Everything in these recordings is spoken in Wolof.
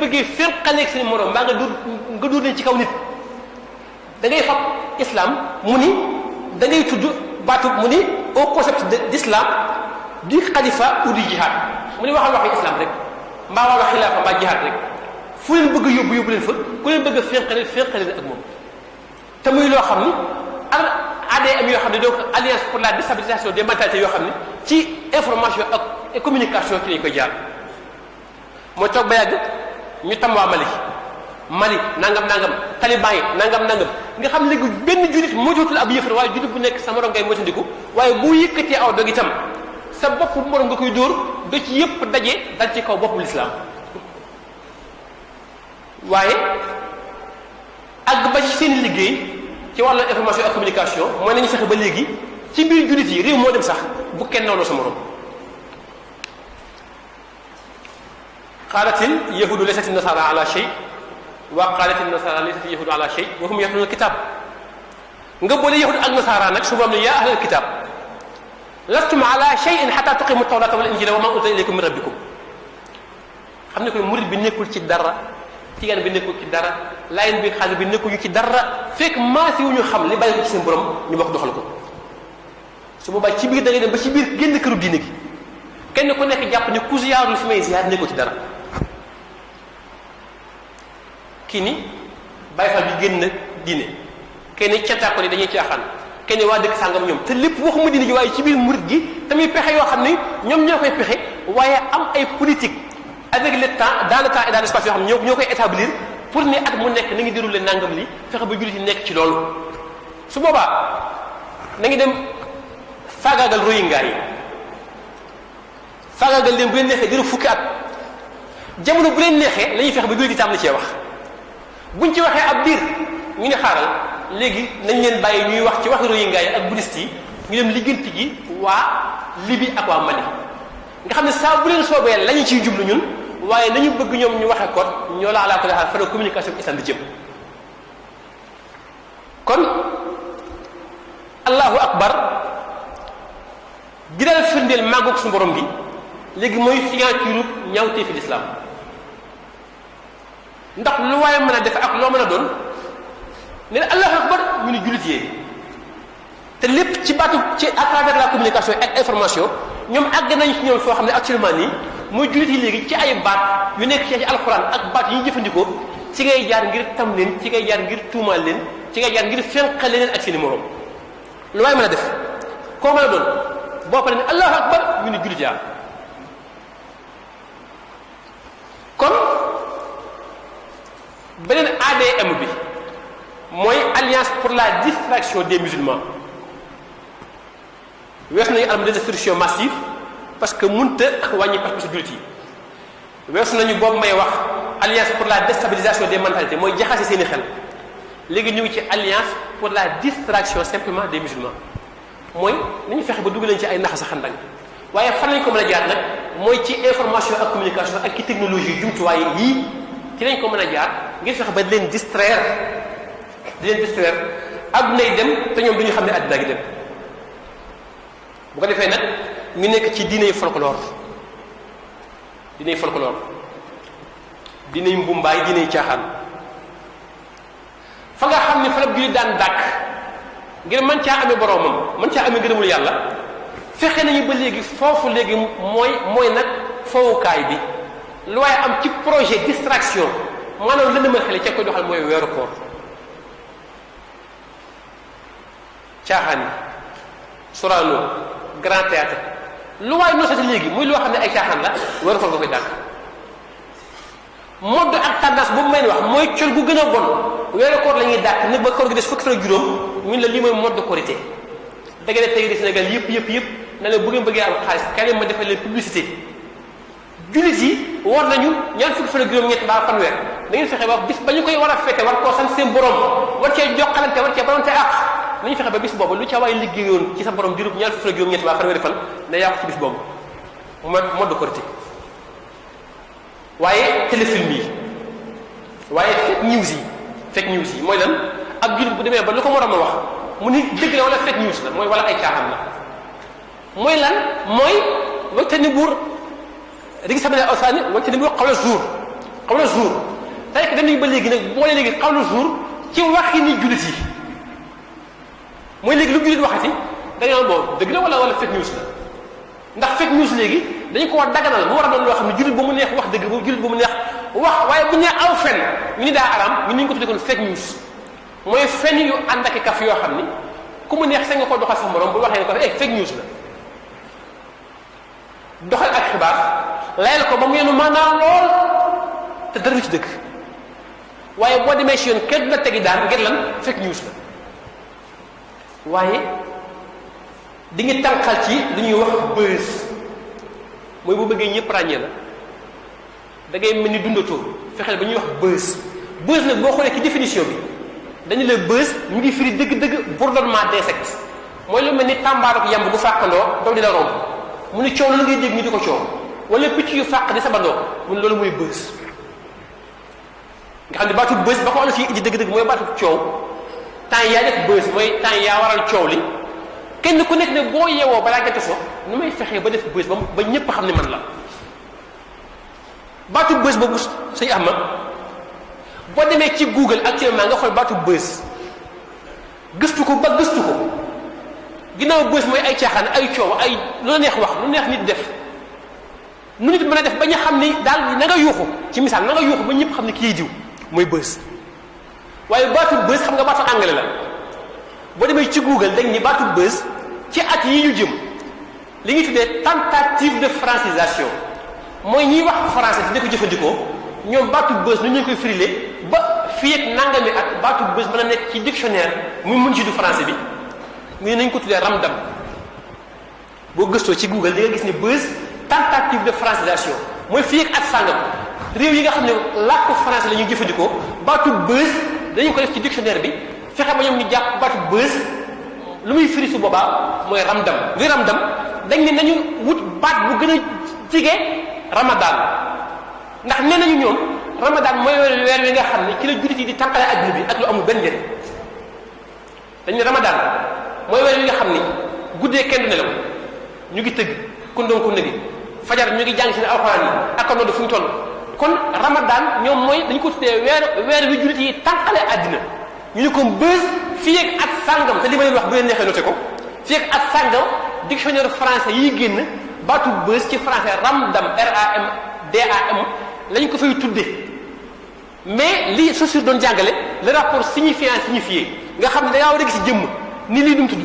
bëggee fénqaleeg seen morom mbaa nga dóor leen ci kaw nit da ngay fab islam mu ni da ngay tudd baatu mu ni au concept d'islam du xalifa ou du jihad mu ni waxal waxi islam rek mbaa wax wax xilaafa mbaa jihad rek fu leen bëgg yóbbu leen fa ku leen bëgg a fénqale ak moom te muy loo xam ni ADM yoo xam ne donc alliance pour la déstabilisation des mentalités yoo xam ne ci information ak communication ci lañ koy jaar mooy toog ba yàgg ñu tam waa Mali nangam taliban yi nangam nga xam léegi benn jullit moytuwutul ab yëfar waaye jullit bu nekk sa morom ngay moytandiku waaye bu yëkkatee aw dog itam sa bopp morom nga koy dóor do ci yëpp daje dal ci kaw boppu lislaam waaye àgg ba ci seen liggéey ci wàllu information ak communication mooy nañu fexe ba léegi ci biir jullit yi réew moo dem sax bu kenn nawloo sa morom qaalatil yahudu laysat nasara ala shay wa qaalatil nasara laysat yahudu ala shay wa hum yatluna alkitab nga boole yahud ak nasara nag su boobaa ne yaa ahlal kitab lastum ala shay'in hatta tuqimu tawrata wal injila wa ma unzila ilaykum min rabbikum xam ne koy murid bi nekkul ci dara tijaan bi nekkul ci dara layen bi xaalis bi nekkuñu ci dara fekk maasi wu ñu xam li bàyyi ko ci seen borom ñu bokk doxal ko su boobaa ci biir da ngay dem ba ci biir génn këru diine gi kenn ku nekk jàpp ne ku ziyaarul fi may ziyaar nekkul ci dara kii ni bàyyi fal bi génn diine kenn cantaako ni dañuy caaxaan kenn waa dëkk sàngam ñoom te lépp waxuma diine ji waaye ci biir murid gi tamit pexe yoo xam ne ñoom ñoo koy pexe waaye am ay politique avec le temps dans le temps et dans l'espace yoo xam ne ñoo koy établir pour ni at mu nekk na ngi déroulé nangam li fexe ba jullit yi nekk ci loolu su boobaa na ngi dem faagaagal royingaa yi faagaagal leen bu leen neexee diiru fukki at jamono bu leen neexee la ñuy fexe ba jullit yi tam la cee wax buñ ci waxee ab diir ñu ne xaaral léegi nañ leen bàyyi ñuy wax ci waxi royingaa yi ak bouddhiste yi ñu dem ligganti ji waa Libye ak waa Mali nga xam ne saa bu leen soobee la ñu ciy jublu ñun waaye nañu bëgg ñoom ñu waxee ko ñoo la alaakule xaal fa communication bi islam di jëm kon allahu akbar gi daal firndeel màggoog suñu borom gi léegi mooy signature ñaawtee fi l'islam ndax lu waaye mën a def ak loo mën a doon ne allahu akbar ñu ni jullit yee te lépp ci baatu ci à travers la communication ak information ñoom àgg nañ ci ñoom foo xam ne actuellement nii mooy jullit yi léegi ci ay baat yu nekk ci alxuraan ak baat yi ñu jëfandikoo ci ngay jaar ngir tam leen ci ngay jaar ngir tuumaal leen ci ngay jaar ngir fenqal leen ak seeni moroom lu waaye mën a def koo mën a doon boo paree ne allahu akbar ñu ni jullit yaa kon beneen ADM bi mooy alliance pour la distraction des musulmans weesu nañu arme de destruction massive parce que mënut a wàññi pas-pasu jullit yi weesu nañu boobu may wax alliance pour la déstabilisation des mentalités mooy jaxase seeni xel léegi ñu ngi ci alliance pour la distraction simplement des musulmans mooy nañu fexe ba dugg leen ci ay naxa sa xandang waaye fan lañ ko mën a jaar nag mooy ci information ak communication ak ci technologie jumtuwaay yii ci lañ ko mën a jaar ngir fexe ba di leen distraire addunay dem te ñoom du ñu xam ne adduna gi dem bu ko defee nag ñu nekk ci diiney folklore diiney mbumbaay diiney caaxaan fa nga xam ne fa la jullit daan dàkk ngir mën caa amee boroomam mën caa amee ngërëmul yàlla fexe nañu ba léegi foofu léegi mooy nag fowukaay bi lu waaye am ci projet distraction maanaam lëndëmal xel ca koy doxal mooy weeru koor caaxaan yi Sorano Grand Théâtre lu waaye nosati léegi muy loo xam ne ay caaxaan la weeru koor nga koy dàkk mode ak tendance boobu may wax mooy col gu gën a bon weeru koor la ñuy dàkk ne ba koor gi des fukki fan ak juróom ñun la lii mooy mode korité da nga ne tey di Sénégal yëpp na leen bu ngeen bëggee am xaalis kaay ma defal leen publicité jullit yi war nañu ñaar fukki fan ak juróom-ñett ba fanweer da ngeen fexe ba bis ba ñu koy war a fete war koo sant seen borom war cee jokkalante war cee balonte àq nañu fexe ba bis boobu lu ca waay liggéeyoon ci sa borom diirub ñaar fukki fan ak juróom-ñett ba fanweeri fan na yàqu ci bis boobu mode korité waaye téléfilm yi waaye fake news yi mooy lan ak jullit bu demee ba lu ko moroom a wax mu ni dëgg la wala fake news la mooy wala ay caaxaan la mooy lan mooy wajtanibu rijsa mina al-awsaani wajtanibu qawla zuur xawla zuur tey dem nañu ba léegi nag boole léegi xawla zuur ci waxi ni jullit yi mooy léegi lu jullit waxati dañoo bon dëgg la wala fake news la ndax fake news léegi dañu ko war daganal mu war a doon loo xam ne jullit ba mu neex wax dëgg bu jullit ba mu neex wax waaye bu ñu nee aw fen ñu ni daa araam ñu ni ñu ko tuddee kon fake news mooy fen yu ànd ak kaf yoo xam ni ku mu neex sañ nga ko doxal sax morom bu waxee ne ko fake news la doxal ak xibaar layal ko ba mu yenu maanaam lool te dara du ci dëgg waaye boo demee si yoon kenn du la tegi daan ngir lan fake news la waaye di ngi tànqal ci li ñuy wax buzz mooy bu bëggee ñëpp ràññee la da ngay mel ni dundatoo fexeel ba ñuy wax buzz nag boo xoolee ci définition bi dañu la buzz ñu ngi firi dëgg-dëgg bourdonnement d'insectes mooy lu mel ni tàmbaarok yamb bu fàqandoo daw di la romb mu ni coow la ngay dégg ñu di ko coow wala picc yu fàq di sabandoo mu ne loolu mooy buzz nga xam ne baatu buzz ba ko wala fii indi dëgg-dëgg mooy baatu coow temps yaa def buzz mooy temps yaa waral coow li kenn ku nekk ne boo yeewoo balaa gerte so nu may fexee ba def buzz ba ñépp xam ne man la baatu buzz boobu sëñ Ahmad boo demee ci Google actuellement nga xool baatu buzz gëstu ko ba gëstu ko ginnaaw buzz mooy ay caaxaan ay coow ay lu neex wax lu neex nit def nu nit mën a def ba ñu xam ni daal na nga yuuxu ci misaal na nga yuuxu ba ñëpp xam ne kii diw mooy buzz waaye baatu buzz xam nga baatu anglais la boo demee ci Google dañ ni baatu buzz ci at yi ñu jëm li ñuy tuddee tentative de francisation mooy ñiy wax français di ko jëfandikoo ñoom baatu buzz nu ñu koy firilee ba fii ak nangami at baatu buzz mën a nekk ci dictionnaire muy mun ci du français bi ñu nañ ko tuddee ramdam boo gëstoo ci Google di nga gis ne buzz tentative de francisation mooy fii ak at sàngam réew yi nga xam ne làkku français la ñuy jëfandikoo baatu buzz dañu ko def ci dictionnaire bi fexe ba ñoom ñu jàpp baatu buzz lu muy firi su boobaa mooy ramdam luy ramdam dañ ne nañu wut baat bu gën a jige ramadan ndax nee nañu ñoom ramadan mooy weer wi nga xam ne ci la jullit yi di tànqale adduna bi ak lu amul benn njëriñ dañ ne ramadan mooy weer wi nga xam ni guddee kenn du nelaw ñu ngi tëgg kundoon ku gi fajar ñu ngi jàng seen alxuraan yi ak noonu fu ñu toll kon ramadan ñoom mooy dañu ko tuddee weer wi jullit yi tànqale adduna ñu ne ko buzz fii ak at sàngam te li ma leen wax bu leen neexee noté ko fii ak at sàngam dictionnaire français yi génn baatu buzz ci français ramdam ramdam lañ ko fay tuddee mais li Saussure doon jàngale le rapport signifiant signifié nga xam ne dangaa war a gis jëmm ni lii dum tudd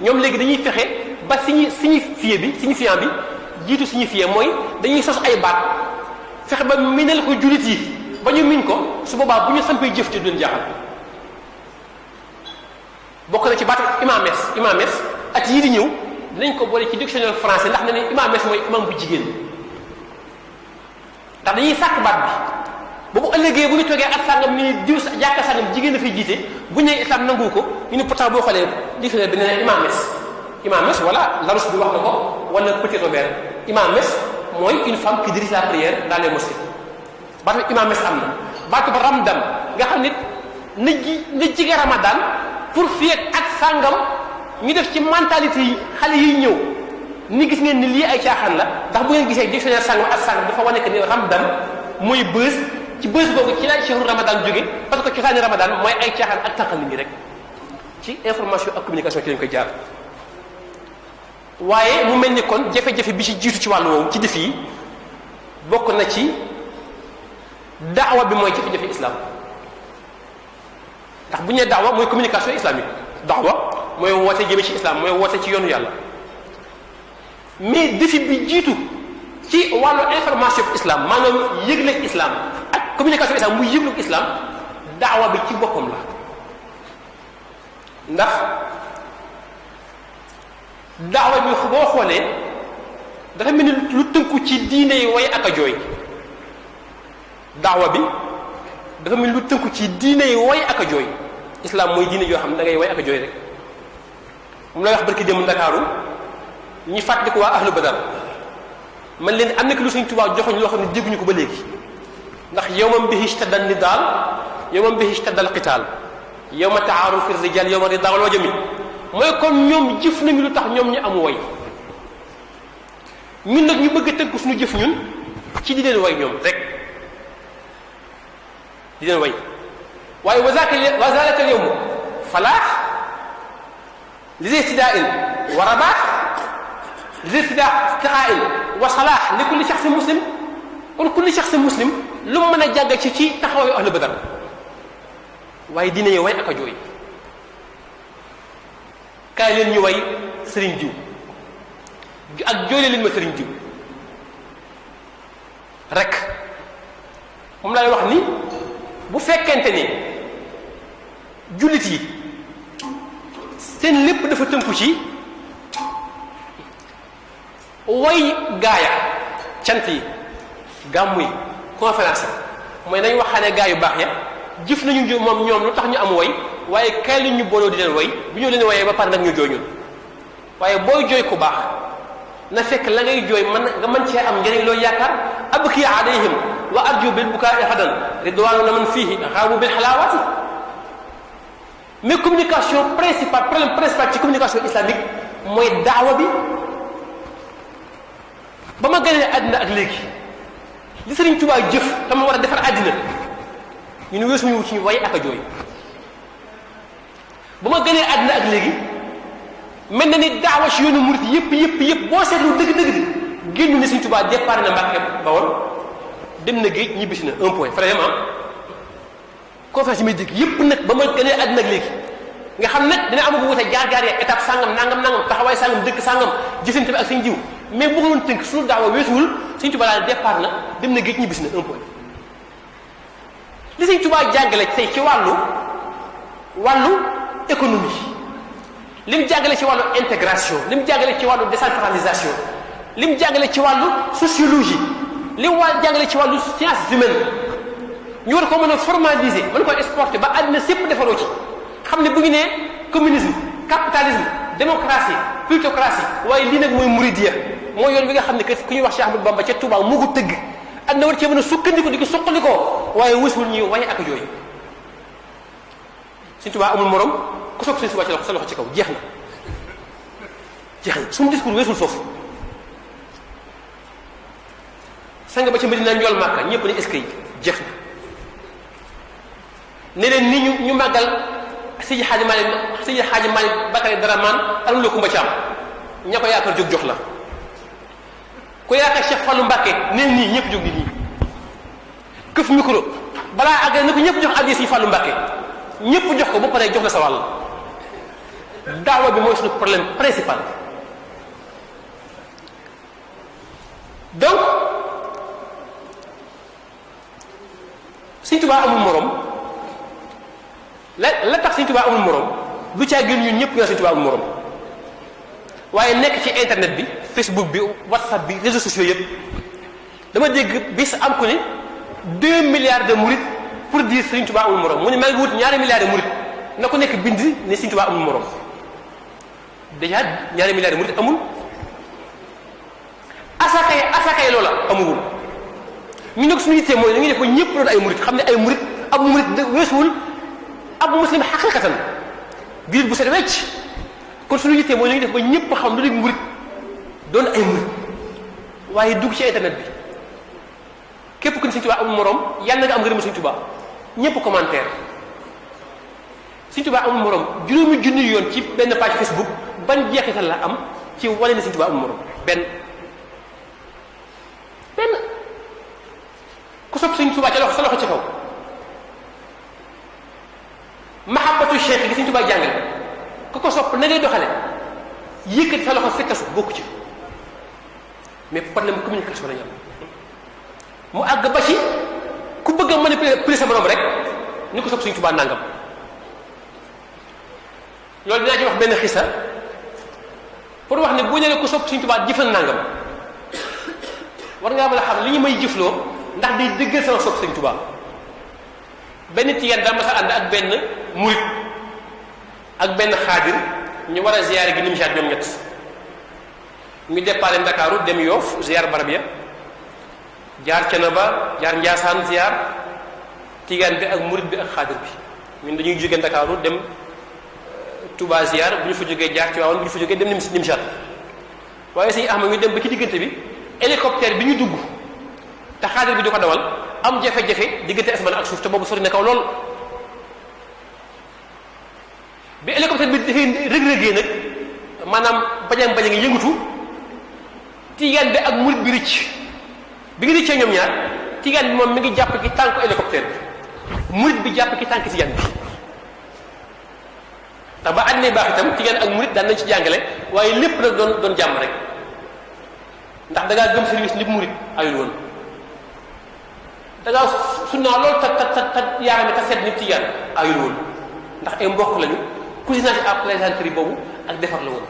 ñoom léegi dañuy fexe ba signifié bi signifiant bi jiitu signifié mooy dañuy sos ay baat fexe ba minal ko jullit yi ba ñu min ko su boobaa bu ñu sampee jëf ci du leen jaaxal bokk na ci baatu imames at yii di ñëw dinañ ko boole ci dictionnaire français ndax na ne imames mooy imam bu jigéen ndax dañuy sàkk baat bi boobu ëllëgee bu ñu toogee at sàngam ni diw jàkka sàngam jigéen dafay jiite bu ñu nee islam nangu ko ñu ne pourtant boo xoolee dictionnaire bi nee na imames voilà Larousse bi wax na ko wala Petit Robert imames mooy une femme qui dirige la prière dans les mosquées baatu imames am na baatu ba ramdam nga xam ne na jige ramadan pour fii ak at sàngam ñu def ci mentalité yi xale yiy ñëw ni gis ngeen ni lii ay caaxaan la ndax bu ngeen gisee dictionnaire sàngam at sàngam dafa wane que ni ramdam mooy buzz ci buzz boobu ci la shahru ramadan jóge parce que cosaani ramadan mooy ay caaxaan ak tànqal nit ñi rek ci information ak communication ci lañ koy jaar waaye mu mel ni kon jafe-jafe bi ci jiitu ci wàllu woowu ci def yi bokk na ci daawa bi mooy jafe-jafe islam ndax bu ñu nee daawa mooy communication islamique daawa mooy woote jëme ci islam mooy woote ci yoonu yàlla mais défi bi jiitu ci wàllu information islam maanaam yëgle islam ak communication islam muy yëglu islam daawa bi ci boppam la ndax daawa bi boo xoolee dafa mel ni lu tënku ci diine yi way ak a jooy daawa bi dafa mel ni lu tënku ci diine yi way ak a jooy islam mooy diine yoo xam ne da ngay way ak a jooy rek mu lay wax barki dem Ndakaaru ñi fàttali ko waa ahlu badar man leen am na ki lu Sëñ Tuubaa joxoñ loo xam ne dégguñu ko ba léegi ndax yawman bihi ishtadda nidaal yawman bihi ishtadda alqitaal yawma ta'aarufi rijaal yawma ridaa wal wajami mooy kon ñoom jëf nañu lu tax ñoom ñu am way ñun nag ñu bëgg a tënk suñu jëf ñun ci di leen way ñoom rek di leen way waaye wa zalika al yawm falaax li istidaa'in wa rabaax li istidaa'in wa salaax li kulli shaxsin muslim kon kulli shaxsin muslim lu mu mën a jàgg ci taxawaayu ahlu badar waaye dina ñu way ak a jooy kaay leen ñu way sëriñ diw ak jooyle leen ma sëriñ diw rek moom lay wax ni bu fekkente ni jullit yi seen lépp dafa tënku ci way gaaya cant yi gàmmu yi conférence mooy nañ waxaane gaa yu baax ya jëf nañu moom ñoom lu tax ñu am way waaye kay li ñu booloo di leen way bu ñu leen wayee ba pare nag ñu jooy ñun waaye booy jooy ku baax na fekk la ngay jooy nga mën cee am njëriñ loo yaakaar abki alayhim wa arju bil bukaai hadan ridwaanu la man fiihi xaabu bil xalaawaati mais communication principale problème principal ci communication islamique mooy daawa bi ba ma gënee àddina ak léegi li Sëriñ Tuubaa jëf dama war a defar àddina ñu ne weesuñu wu ci ñu way ak a jooy ba ma gënee àddina ak léegi mel na ni daawa ci yoonu murit yëpp boo seetlu dëgg-dëgg génn ni Sëriñ Tuubaa départ na Mbàkke Bawol dem na géej ñibbisi na un point vraiment conférence yi may dégg yëpp nag ba ma gënee àddina ak léegi nga xam nag dina am bu wute jaar-jaar ya étape sangam nangam taxawaay sangam dëkk sangam jëfante bi ak seen jiw mais bu doon tënk suñu daawa weesuwul Sëriñ Tuubaa daal départ na dem na géej ñibbisi na un point li Sëriñ Tuubaa jàngale tey ci wàllu économie li mu jàngale ci wàllu intégration li mu jàngale ci wàllu décentralisation li mu jàngale ci wàllu sociologie li mu jàngale ci wàllu sciences humaines ñu war ko mën a formaliser mën ko exporter ba àddina sépp defaroo ci xam ne bu ñu nee communisme capitalisme démocratie plutocratie waaye lii nag mooy muridiya mooy yoon bi nga xam ne que ku ñuy wax Cheikh Ahmadou Bamba ca Touba moo ko tëgg àddina war cee mën a sukkandiku di ko suqalikoo waaye wësul ñuy way ak jooy Sëriñ Tuubaa amul morom ku soog Sëriñ Tuubaa ci sa loxo ci kaw jeex na suñu discours weesul foofu sang ba ci Medina njool Màkka ñëpp ne est-ce que jeex na ne leen ni ñu màggal Seydi Hadji Malick Bakary Daraman anam la Kumba Caam ña ko yaakaar jóg jox la ku yaakaar Cheikh Fallou Mbacké neen nii ñëpp jóg ni nii këf micro balaa àgg na ko ñëpp jox addi si Fallou Mbacké ñëpp jox ko ba pare jox la sa wàll daawa bi mooy suñu problème principal donc Sëriñ Tuubaa amul morom la tax Sëriñ Tuubaa amul morom lu caa gën ñun ñëpp ñoo Sëriñ Tuubaa amul morom waaye nekk ci internet bi Facebook bi WhatsApp bi réseaux sociaux yëpp dama dégg bis am ko ni 2 milliards de mourides pour dire Sëriñ Tuubaa amul morom mu ne maa ngi wut ñaari milliards de mourides na ko nekk bind ne Sëriñ Tuubaa amul morom déjà ñaari milliards de mourides amul asakay loola amuwul ñu nag suñu yittee mooy dañuy def ba ñëpp doon ay murid xam ne ay murid ab murid weesuwul ab muslim xaqiqatan biir bu set wecc kon suñu yittee mooy dañuy def ba ñëpp xam lu dul murid doon ay murid waaye dugg ci internet bi képp ku ne Sëriñ Tuubaa amul morom yàlla na nga am ngërëm Sëriñ Tuubaa ñëpp commentaire Sëriñ Tuubaa amul morom juróomi junni yoon ci benn page Facebook ban jeexital la am ci wane ne Sëriñ Tuubaa amul morom benn ku sopp Sëriñ Tuubaa ca sa loxo ci kaw mahabbatu cheikh gi Sëriñ Tuubaa jàngale ku ko sopp na ngay doxale yëkkati sa loxo fekkasu bokku ci mais problème communication la ñu am mu àgg ba ci ku bëgg a manipuler sa borom rek ni ko sopp Sëriñ Tuubaa nangam loolu dinaa ci wax benn xisa pour wax ne bu ñu ne ku sopp Sëriñ Tuubaa jëfal nangam war ngaa mën a xam li ñu may jëfloo ndax day dëggal sama sopp Sëriñ Tuubaa benn tiyaan daa mas a ànd ak benn murit ak benn xaadir ñu war a ziyaare gi Nimjaat ñoom ñett ñu déparé Ndakaaru dem Yoof ziyaar barab ya jaar Canaba jaar Njaasaan ziyaar tiyaan bi ak murit bi ak xaadir bi ñun dañuy jóge Ndakaaru dem Touba ziyaar bu ñu fa jógee jaar Tiwaawan bu ñu fa jógee dem Nimjaat waaye Sëriñ Ahmad ñu dem ba ci diggante bi hélicoptère bi ñu dugg te xaadir bi di ko dawal am jafe-jafe diggante asamaan ak suuf te boobu sori na kaw lool bi hélicoptère bi dafay rëg-rëgee nag maanaam bañang ngi yëngutu tijaan bi ak murit bi rëcc bi ngi rëccee ñoom ñaar tijaan bi moom mi ngi jàpp ci tànku hélicoptère bi murit bi jàpp ci tànk tijaan bi ndax ba àddina baax itam tijaan ak murit daan nañ ci jàngale waaye lépp nag doon jàmm rek ndax da ngaa gëm service nit murit ayul woon da ngaa sunnaa loolu ta yaarame ta seet nit tijaan ayul woon ndax ay mbokk lañu cousinage à plaisanterie boobu ak defar la woon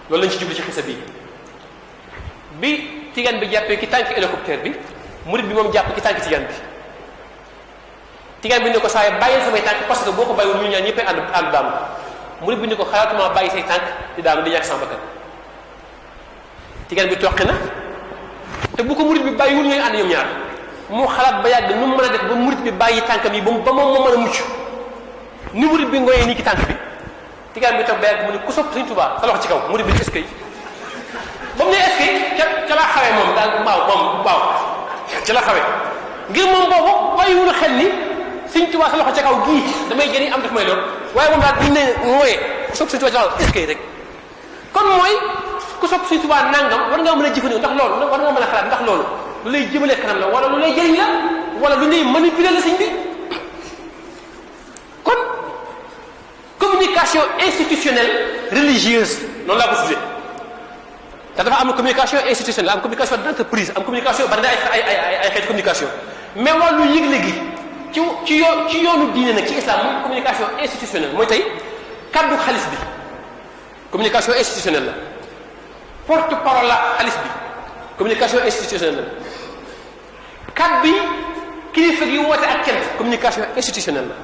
loolu lañ ci jublu ci xisa bii bi tijaan bi jàppee ki tànk hélicoptère bi murit bi moom jàpp ki tànk tijaan bi tijaan bi ne ko saa bàyyil samay tànk parce que boo ko bàyyiwul ñu ñaan ñëppay ànd daanu murit bi ne ko xalaatuma bàyyi say tànk di daanu di ñàkk sama bakkan tijaan bi toqi na te bu ko murit bi bàyyiwul ñooy ànd ñoom ñaar mu xalaat ba yàgg nu mu mën a def ba murit bi bàyyi tànkam yi ba moom moo mën a mucc ni murit bi ngoyee nii ki tànk bi tijaan bi toog ba yàgg mu ne ku sopp Sëriñ Tuubaa sa loxo ci kaw murit bi est-ce que ba mu ne est-ce que ca la xawee moom daal waaw ca la xawee ngir moom boobu bàyyiwul xel ni Sëriñ Tuubaa sa loxo ca kaw gii damay jëriñ am daf may lool waaye moom daal buñu ne mooyee ku sopp Sëriñ Tuubaa est-ce que rek kon mooy ku sopp Sëriñ Tuubaa nangam war ngaa mën a jëfandikoo ndax loolu war nga mën a xalaat ndax loolu lu lay jëmale kanam la wala lu lay jëriñ la wala lu lay manipuler la sëñ bi kon communication institutionnelle religieuse noonu laa ko tuddee te dafa am communication institutionnelle am communication d'entreprise am communication bari na ay xeeti communication mais wàllu yëgle gi ci yoonu diine nag ci islam muy communication institutionnelle mooy tey kaddu xalif bi communication institutionnelle la porte-parole la xalif bi communication institutionnelle la kaddu yi kilifa gi woote ak cant communication institutionnelle la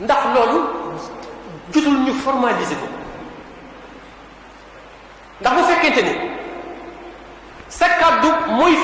ndax loolu jotul ñu formaliser ko ndax bu fekkente ni sa kaddu mooy